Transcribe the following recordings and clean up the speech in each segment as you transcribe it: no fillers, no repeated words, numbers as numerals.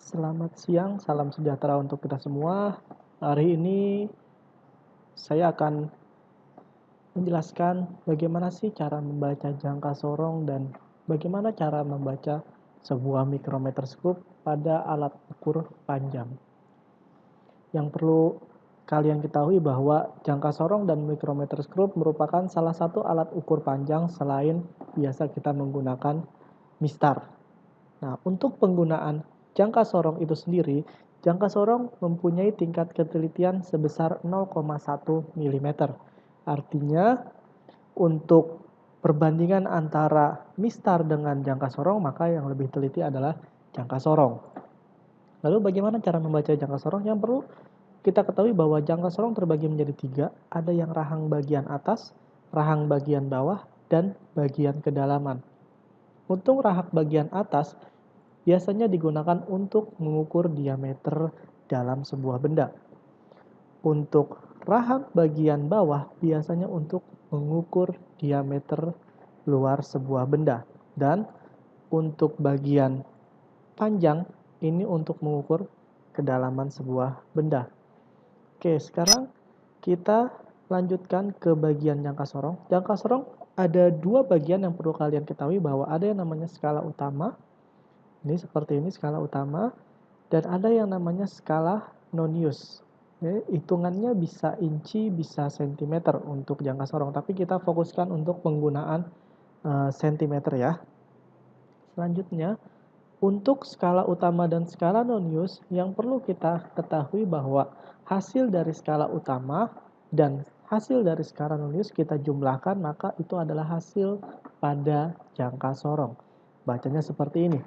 Selamat siang, salam sejahtera untuk kita semua. Hari ini saya akan menjelaskan bagaimana sih cara membaca jangka sorong dan bagaimana cara membaca sebuah micrometer scope pada alat ukur panjang. Yang perlu kalian ketahui bahwa jangka sorong dan micrometer scope merupakan salah satu alat ukur panjang selain biasa kita menggunakan mistar. Nah, untuk penggunaan jangka sorong itu sendiri, jangka sorong mempunyai tingkat ketelitian sebesar 0,1 mm. Artinya, untuk perbandingan antara mistar dengan jangka sorong, maka yang lebih teliti adalah jangka sorong. Lalu bagaimana cara membaca jangka sorong? Yang perlu kita ketahui bahwa jangka sorong terbagi menjadi 3, ada yang rahang bagian atas, rahang bagian bawah, dan bagian kedalaman. Untuk rahang bagian atas, biasanya digunakan untuk mengukur diameter dalam sebuah benda. Untuk rahang bagian bawah biasanya untuk mengukur diameter luar sebuah benda. Dan untuk bagian panjang ini untuk mengukur kedalaman sebuah benda. Oke, sekarang kita lanjutkan ke bagian jangka sorong. Jangka sorong ada 2 bagian yang perlu kalian ketahui bahwa ada yang namanya skala utama. Ini seperti ini skala utama, dan ada yang namanya skala non-use. Hitungannya bisa inci, bisa sentimeter untuk jangka sorong, tapi kita fokuskan untuk penggunaan sentimeter ya. Selanjutnya, untuk skala utama dan skala non-use, yang perlu kita ketahui bahwa hasil dari skala utama dan hasil dari skala non-use kita jumlahkan, maka itu adalah hasil pada jangka sorong. Bacanya seperti ini.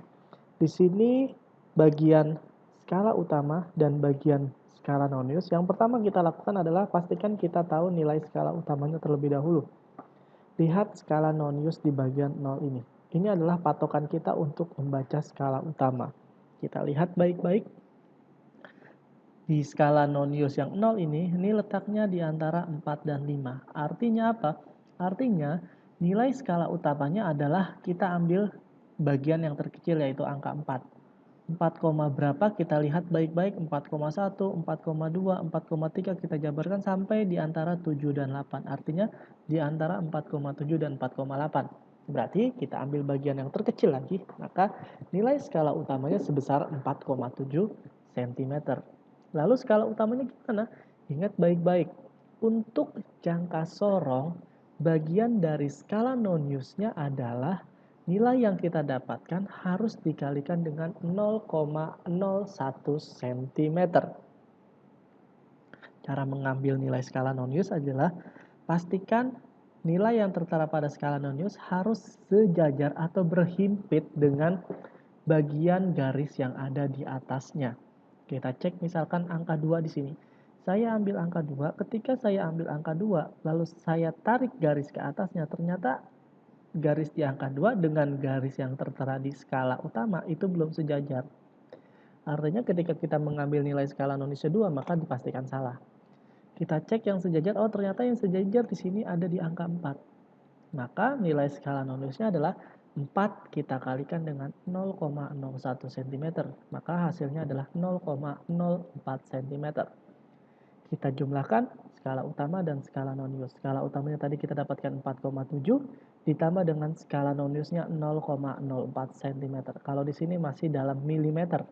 Di sini bagian skala utama dan bagian skala non-use. Yang pertama kita lakukan adalah pastikan kita tahu nilai skala utamanya terlebih dahulu. Lihat skala non-use di bagian 0 ini. Ini adalah patokan kita untuk membaca skala utama. Kita lihat baik-baik. Di skala non-use yang 0 ini letaknya di antara 4 dan 5. Artinya apa? Artinya nilai skala utamanya adalah kita ambil bagian yang terkecil yaitu angka 4. 4, berapa kita lihat baik-baik, 4,1, 4,2, 4,3 kita jabarkan sampai di antara 7 dan 8. Artinya di antara 4,7 dan 4,8. Berarti kita ambil bagian yang terkecil lagi, maka nilai skala utamanya sebesar 4,7 cm. Lalu skala utamanya gimana? Ingat baik-baik. Untuk jangka sorong, bagian dari skala non-use-nya adalah nilai yang kita dapatkan harus dikalikan dengan 0,01 cm. Cara mengambil nilai skala non-use adalah pastikan nilai yang tertera pada skala non-use harus sejajar atau berhimpit dengan bagian garis yang ada di atasnya. Kita cek misalkan angka 2 di sini. Saya ambil angka 2, ketika saya ambil angka 2, lalu saya tarik garis ke atasnya, ternyata garis di angka 2 dengan garis yang tertera di skala utama itu belum sejajar. Artinya ketika kita mengambil nilai skala non-use 2, maka dipastikan salah. Kita cek yang sejajar, oh ternyata yang sejajar di sini ada di angka 4. Maka nilai skala non-use-nya adalah 4 kita kalikan dengan 0,01 cm. Maka hasilnya adalah 0,04 cm. Kita jumlahkan skala utama dan skala non-use. Skala utamanya tadi kita dapatkan 4,7 ditambah dengan skala non-use-nya 0,04 cm. Kalau di sini masih dalam milimeter.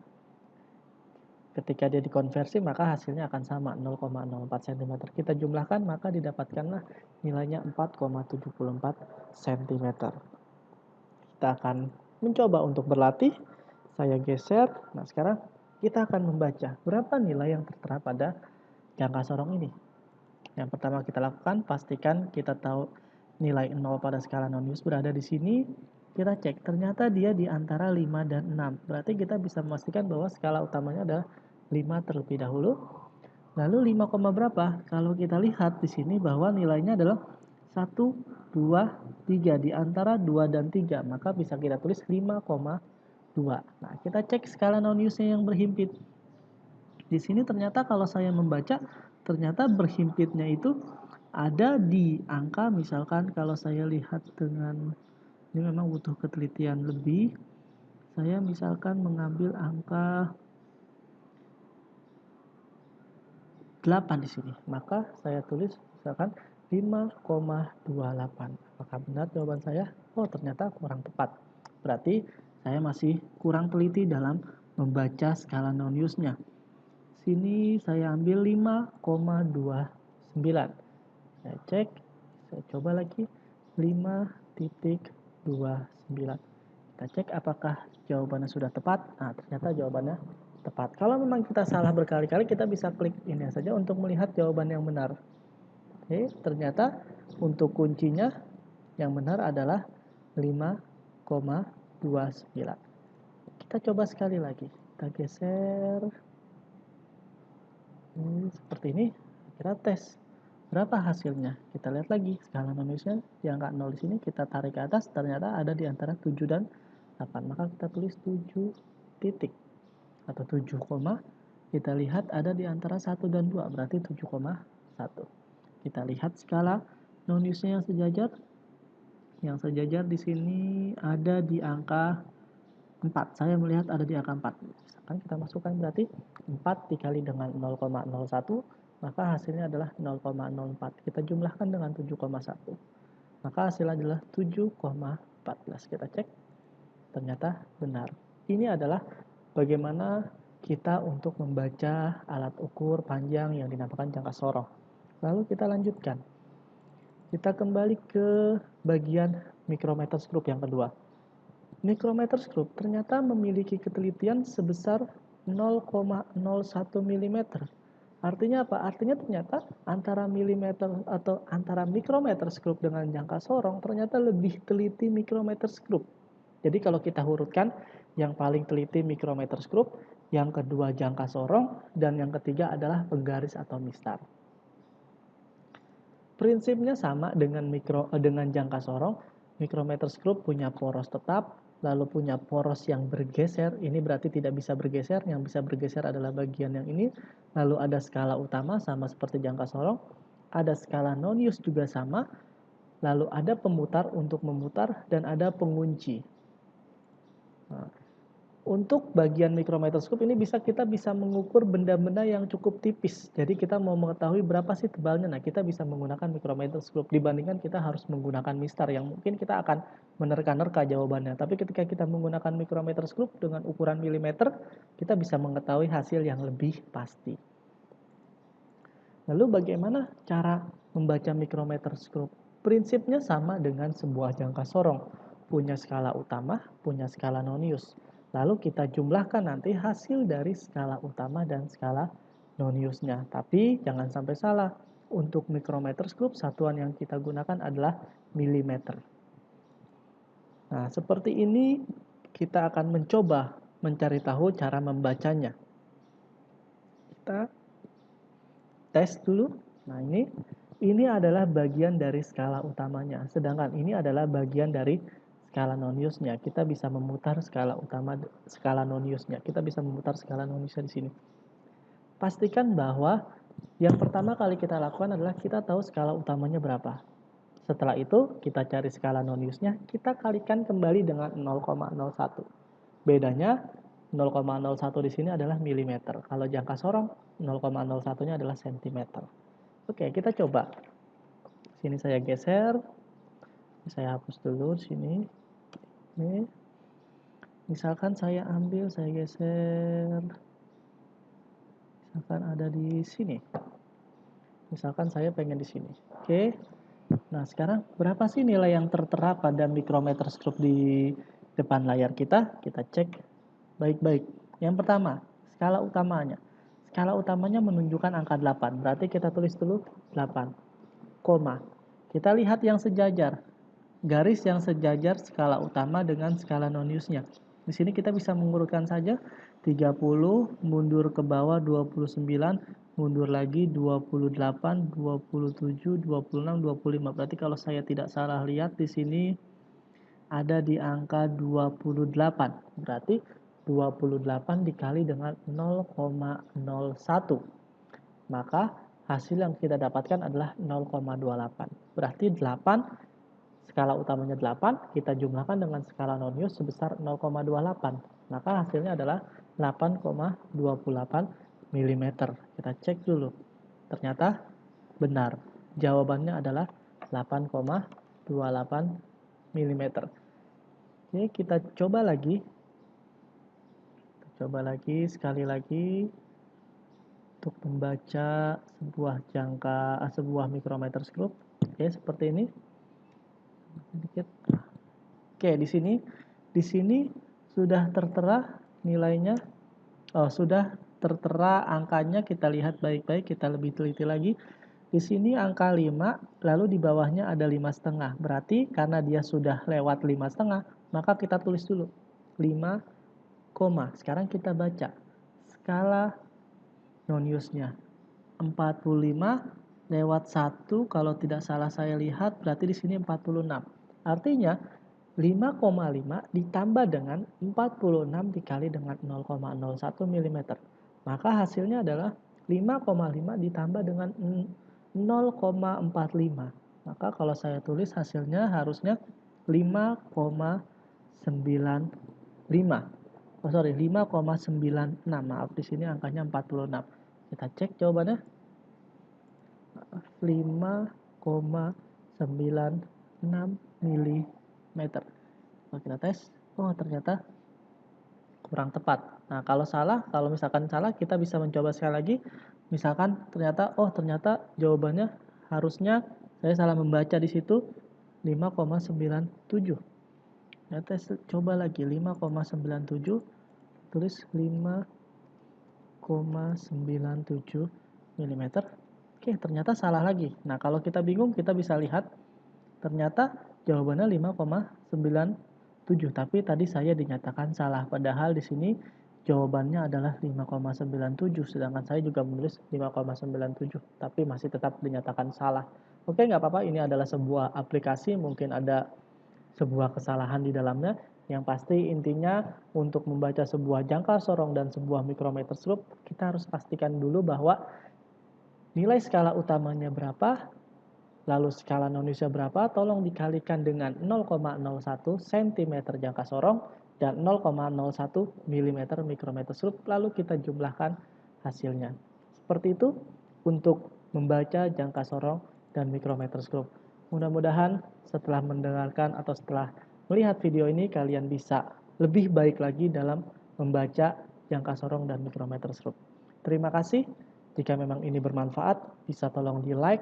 Ketika dia dikonversi maka hasilnya akan sama 0,04 cm. Kita jumlahkan maka didapatkanlah nilainya 4,74 cm. Kita akan mencoba untuk berlatih. Saya geser. Nah, sekarang kita akan membaca berapa nilai yang tertera pada jangka sorong ini. Yang pertama kita lakukan, pastikan kita tahu nilai 0 pada skala non-use berada di sini. Kita cek, ternyata dia di antara 5 dan 6. Berarti kita bisa memastikan bahwa skala utamanya adalah 5 terlebih dahulu. Lalu 5, berapa? Kalau kita lihat di sini bahwa nilainya adalah 1, 2, 3. Di antara 2 dan 3, maka bisa kita tulis 5,2. Nah, kita cek skala non-use-nya yang berhimpit. Di sini ternyata kalau saya membaca, ternyata berhimpitnya itu ada di angka, misalkan kalau saya lihat dengan, ini memang butuh ketelitian lebih, saya misalkan mengambil angka 8 di sini. Maka saya tulis misalkan 5,28. Apakah benar jawaban saya? Oh, ternyata kurang tepat. Berarti saya masih kurang teliti dalam membaca skala Noniusnya. Sini saya ambil 5,29. Saya cek, saya coba lagi 5,29. Kita cek apakah jawabannya sudah tepat. Nah, ternyata jawabannya tepat. Kalau memang kita salah berkali-kali, kita bisa klik ini saja untuk melihat jawaban yang benar. Oke, ternyata untuk kuncinya yang benar adalah 5,29. Kita coba sekali lagi. Kita geser. Seperti ini. Kita tes. Berapa hasilnya? Kita lihat lagi skala Noniusnya yang angka 0 di sini kita tarik ke atas, ternyata ada di antara 7 dan 8. Maka kita tulis 7 titik atau 7, kita lihat ada di antara 1 dan 2, berarti 7,1. Kita lihat skala Noniusnya yang sejajar. Yang sejajar di sini ada di angka 4. Saya melihat ada di angka 4. Misalkan kita masukkan berarti 4 dikali dengan 0,01, maka hasilnya adalah 0,04. Kita jumlahkan dengan 7,1. Maka hasilnya adalah 7,14. Kita cek. Ternyata benar. Ini adalah bagaimana kita untuk membaca alat ukur panjang yang dinamakan jangka sorong. Lalu kita lanjutkan. Kita kembali ke bagian micrometer screw yang kedua. Micrometer screw ternyata memiliki ketelitian sebesar 0,01 mm. Artinya apa? Artinya ternyata antara milimeter atau antara micrometer screw dengan jangka sorong ternyata lebih teliti micrometer screw. Jadi kalau kita urutkan, yang paling teliti micrometer screw, yang kedua jangka sorong, dan yang ketiga adalah penggaris atau mistar. Prinsipnya sama dengan jangka sorong. Micrometer screw punya poros tetap, lalu punya poros yang bergeser. Ini berarti tidak bisa bergeser. Yang bisa bergeser adalah bagian yang ini. Lalu ada skala utama sama seperti jangka sorong. Ada skala Nonius juga sama. Lalu ada pemutar untuk memutar dan ada pengunci. Nah, untuk bagian micrometer screw ini kita bisa mengukur benda-benda yang cukup tipis. Jadi kita mau mengetahui berapa sih tebalnya. Nah, kita bisa menggunakan micrometer screw dibandingkan kita harus menggunakan mistar yang mungkin kita akan menerka-nerka jawabannya. Tapi ketika kita menggunakan micrometer screw dengan ukuran milimeter, kita bisa mengetahui hasil yang lebih pasti. Lalu bagaimana cara membaca micrometer screw? Prinsipnya sama dengan sebuah jangka sorong. Punya skala utama, punya skala Nonius. Lalu kita jumlahkan nanti hasil dari skala utama dan skala Noniusnya. Tapi jangan sampai salah. Untuk micrometer screw, satuan yang kita gunakan adalah milimeter. Nah, seperti ini kita akan mencoba mencari tahu cara membacanya. Kita tes dulu. Nah, ini adalah bagian dari skala utamanya. Sedangkan ini adalah bagian dari skala Noniusnya. Kita bisa memutar skala Noniusnya. Kita bisa memutar skala Noniusnya di sini. Pastikan bahwa yang pertama kali kita lakukan adalah kita tahu skala utamanya berapa. Setelah itu, kita cari skala Noniusnya, kita kalikan kembali dengan 0,01. Bedanya 0,01 di sini adalah milimeter. Kalau jangka sorong, 0,01-nya adalah sentimeter. Oke, kita coba. Sini saya geser. Saya hapus dulu sini. Ini. Misalkan saya ambil, saya geser. Misalkan ada di sini. Misalkan saya pengen di sini. Oke. Nah, sekarang berapa sih nilai yang tertera pada micrometer screw di depan layar kita? Kita cek baik-baik. Yang pertama, skala utamanya. Skala utamanya menunjukkan angka 8. Berarti kita tulis dulu 8. Koma. Kita lihat yang sejajar. Garis yang sejajar skala utama dengan skala Noniusnya. Di sini kita bisa mengurutkan saja 30, mundur ke bawah 29, mundur lagi 28, 27, 26, 25. Berarti kalau saya tidak salah lihat di sini ada di angka 28. Berarti 28 dikali dengan 0,01. Maka hasil yang kita dapatkan adalah 0,28. Berarti 8, skala utamanya 8, kita jumlahkan dengan skala Nonius sebesar 0,28. Maka hasilnya adalah 8,28 mm. Kita cek dulu. ternyata benar. Jawabannya adalah 8,28 mm. Oke, kita coba lagi. Sekali lagi untuk membaca sebuah micrometer scope. Oke, seperti ini. Sedikit. Oke, di sini sudah tertera nilainya. Sudah tertera angkanya, kita lihat baik-baik, kita lebih teliti lagi. Di sini angka 5, lalu di bawahnya ada 5,5. Berarti karena dia sudah lewat 5,5, maka kita tulis dulu 5, sekarang kita baca skala noniusnya 45 lewat 1, kalau tidak salah saya lihat berarti di sini 46. Artinya 5,5 ditambah dengan 46 dikali dengan 0,01 mm. Maka hasilnya adalah 5,5 ditambah dengan 0,45. Maka kalau saya tulis hasilnya harusnya 5,95. 5,96. Maaf, di sini angkanya 46. Kita cek jawabannya. 5,96 mm. Kita tes. Ternyata kurang tepat. Nah, kalau misalkan salah, kita bisa mencoba sekali lagi. Misalkan ternyata jawabannya harusnya saya salah membaca di situ 5,97. Kita tes, coba lagi 5,97, tulis 5,97 mm. Oke, ternyata salah lagi. Nah, kalau kita bingung, kita bisa lihat ternyata jawabannya 5,97, tapi tadi saya dinyatakan salah. Padahal di sini jawabannya adalah 5,97, sedangkan saya juga menulis 5,97, tapi masih tetap dinyatakan salah. Oke, nggak apa-apa, ini adalah sebuah aplikasi, mungkin ada sebuah kesalahan di dalamnya. Yang pasti intinya untuk membaca sebuah jangka sorong dan sebuah micrometer scope, kita harus pastikan dulu bahwa nilai skala utamanya berapa, lalu skala noniusnya berapa, tolong dikalikan dengan 0,01 cm jangka sorong dan 0,01 mm micrometer scope, lalu kita jumlahkan hasilnya. Seperti itu untuk membaca jangka sorong dan micrometer scope. Mudah-mudahan setelah mendengarkan atau setelah melihat video ini, kalian bisa lebih baik lagi dalam membaca jangka sorong dan micrometer scope. Terima kasih. Jika memang ini bermanfaat, bisa tolong di-like,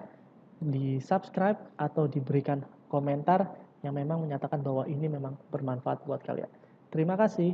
di-subscribe, atau diberikan komentar yang memang menyatakan bahwa ini memang bermanfaat buat kalian. Terima kasih.